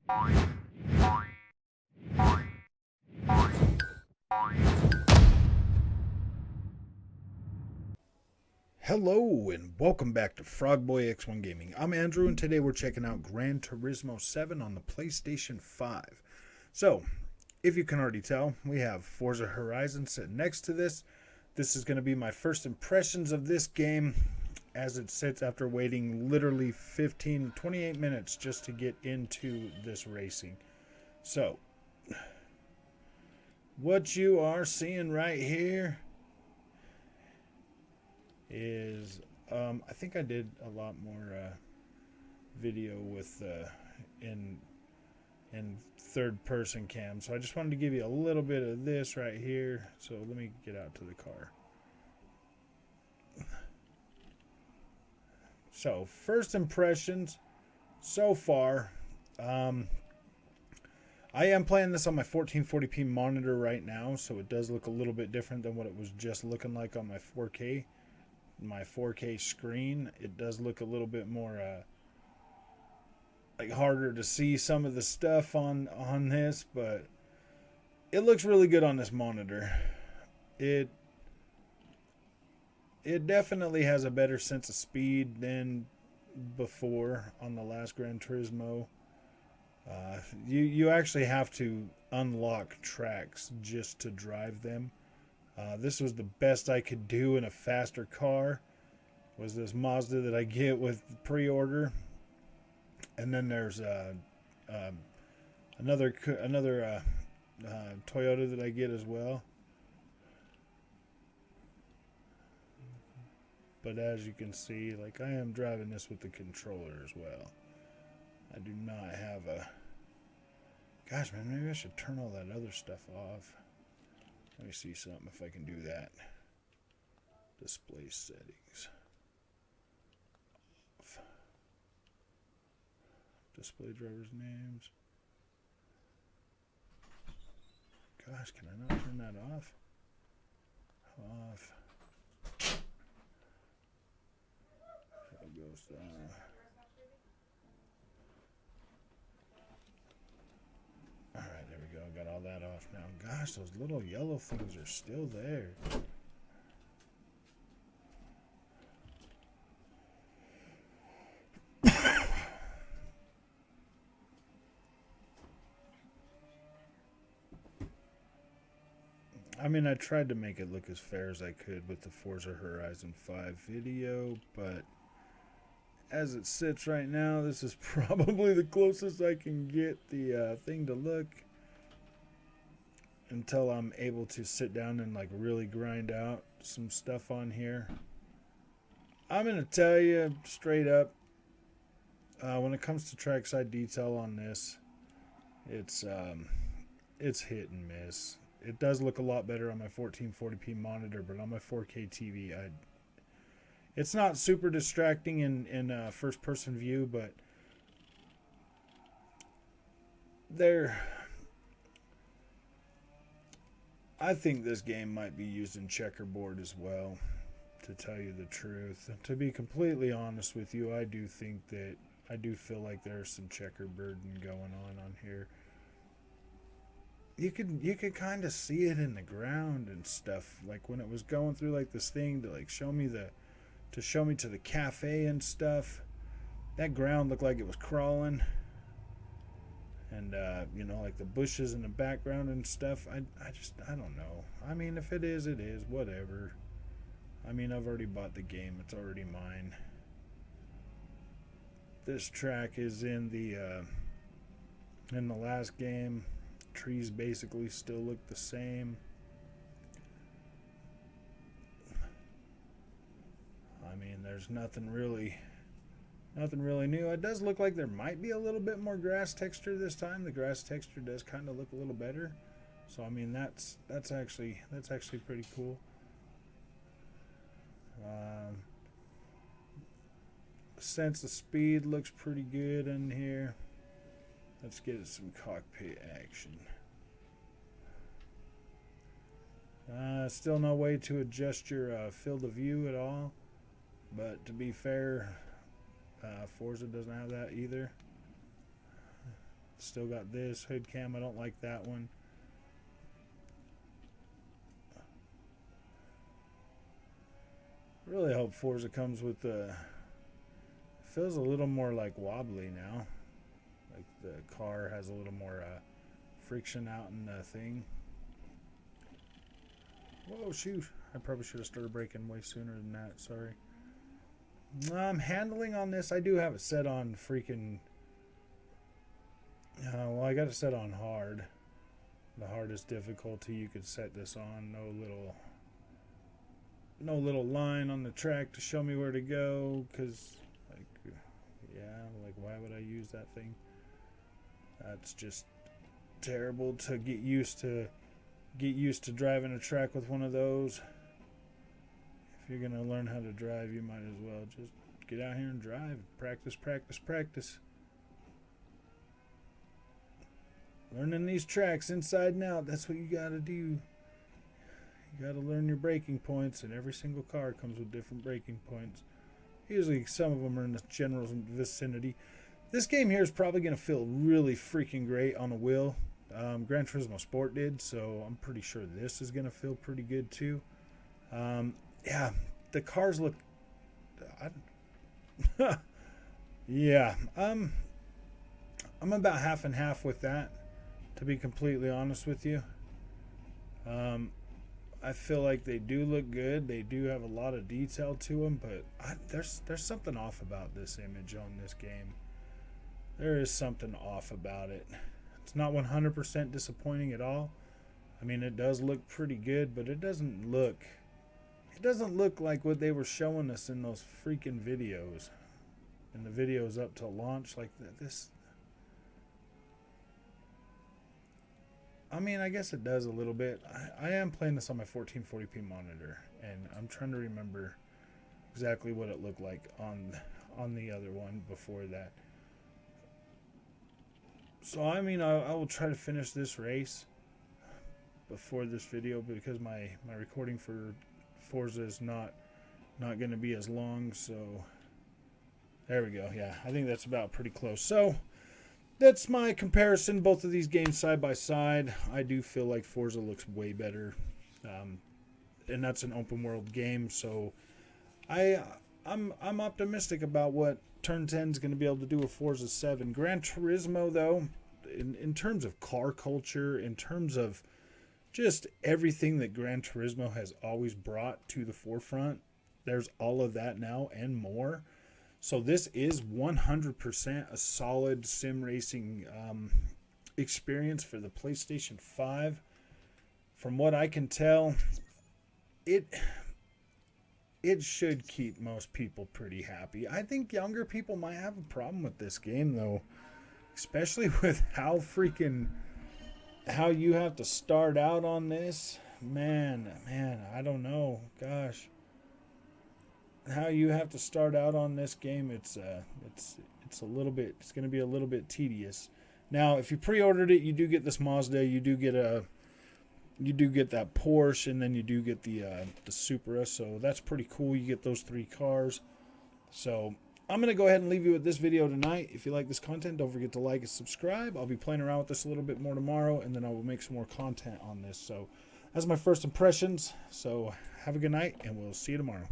Hello and welcome back to Frogboy X1 Gaming. I'm Andrew and today we're checking out Gran Turismo 7 on the PlayStation 5. So, if you can already tell, we have Forza Horizon sitting next to this. This is going to be my first impressions of this game as it sits after waiting literally 28 minutes just to get into this racing. So, what you are seeing right here is I think I did a lot more video with in third person cam, so I just wanted to give you a little bit of this right here. So let me get out to the car. So first impressions so far, I am playing this on my 1440p monitor right now, so it does look a little bit different than what it was just looking like on my 4K screen. It does look a little bit more like harder to see some of the stuff on this, but it looks really good on this monitor. It definitely has a better sense of speed than before on the last Gran Turismo. You actually have to unlock tracks just to drive them. This was the best I could do in a faster car. Was this Mazda that I get with pre-order, and then there's another Toyota that I get as well. But as you can see, like, I am driving this with the controller as well. I do not have a... Gosh, man, maybe I should turn all that other stuff off. Let me see something if I can do that. Display settings. Off. Display drivers' names. Gosh, can I not turn that off? Off. So it goes down. Alright, there we go. Got all that off now. Gosh, those little yellow things are still there. I mean, I tried to make it look as fair as I could with the Forza Horizon 5 video, but as it sits right now, this is probably the closest I can get the thing to look until I'm able to sit down and like really grind out some stuff on here. I'm gonna tell you straight up, when it comes to trackside detail on this, it's hit and miss. It does look a lot better on my 1440p monitor, but on my 4K TV, it's not super distracting in first-person view, but I think this game might be used in Checkerbird as well, to tell you the truth. To be completely honest with you, I do feel like there's some Checkerbird going on here. You could kind of see it in the ground and stuff, like when it was going through like this thing to like show me to the cafe and stuff. That ground looked like it was crawling, and you know, like the bushes in the background and stuff. I don't know. I mean, if it is, it is. Whatever. I mean, I've already bought the game. It's already mine. This track is in the last game. Trees basically still look the same. I mean, there's nothing really new. It does look like there might be a little bit more grass texture this time. The grass texture does kind of look a little better. So I mean, that's actually pretty cool. Sense of speed looks pretty good in here. Let's get some cockpit action. Still no way to adjust your field of view at all, but to be fair, Forza doesn't have that either. still got this hood cam. I don't like that one. Really hope Forza comes with the... Feels a little more like wobbly now. Like the car has a little more friction out in the thing. Whoa, shoot. I probably should have started braking way sooner than that. Sorry. Handling on this, I do have it set on freaking... well, I got it set on hard. The hardest difficulty you could set this on. No little line on the track to show me where to go, because, like, yeah, like, why would I use that thing? That's just terrible to get used to driving a track with one of those. If you're gonna learn how to drive, you might as well just get out here and drive. Practice, practice, practice. Learning these tracks inside and out, that's what you gotta do. You gotta learn your braking points, and every single car comes with different braking points. Usually some of them are in the general vicinity. This game here is probably gonna feel really freaking great on a wheel. Gran Turismo Sport did, so I'm pretty sure this is gonna feel pretty good too. Yeah, the cars look... yeah, I'm about half and half with that, to be completely honest with you. I feel like they do look good. They do have a lot of detail to them, but there's something off about this image on this game. There is something off about it. It's not 100% disappointing at all. I mean, it does look pretty good, but it doesn't look like what they were showing us in those freaking videos. In the videos up to launch, like this. I mean, I guess it does a little bit. I am playing this on my 1440p monitor, and I'm trying to remember exactly what it looked like on the other one before that. So, I mean, I will try to finish this race before this video, because my recording for Forza is not going to be as long. So, there we go. Yeah, I think that's about pretty close. So, that's my comparison, both of these games side by side. I do feel like Forza looks way better, and that's an open world game. So I'm optimistic about what Turn 10 is going to be able to do with Forza 7. Gran Turismo, though, in terms of car culture, in terms of just everything that Gran Turismo has always brought to the forefront, there's all of that now and more. So this is 100% a solid sim racing experience for the PlayStation 5. From what I can tell, it should keep most people pretty happy. I think younger people might have a problem with this game, though, especially with how you have to start out on this. Man, I don't know. Gosh. How you have to start out on this game, it's a little bit, it's going to be a little bit tedious. Now, if you pre-ordered it, you do get this Mazda, you do get that Porsche, and then you do get the Supra. So that's pretty cool. You get those 3 cars. So I'm going to go ahead and leave you with this video tonight. If you like this content, don't forget to like and subscribe. I'll be playing around with this a little bit more tomorrow, and then I will make some more content on this. So that's my first impressions. So have a good night, and we'll see you tomorrow.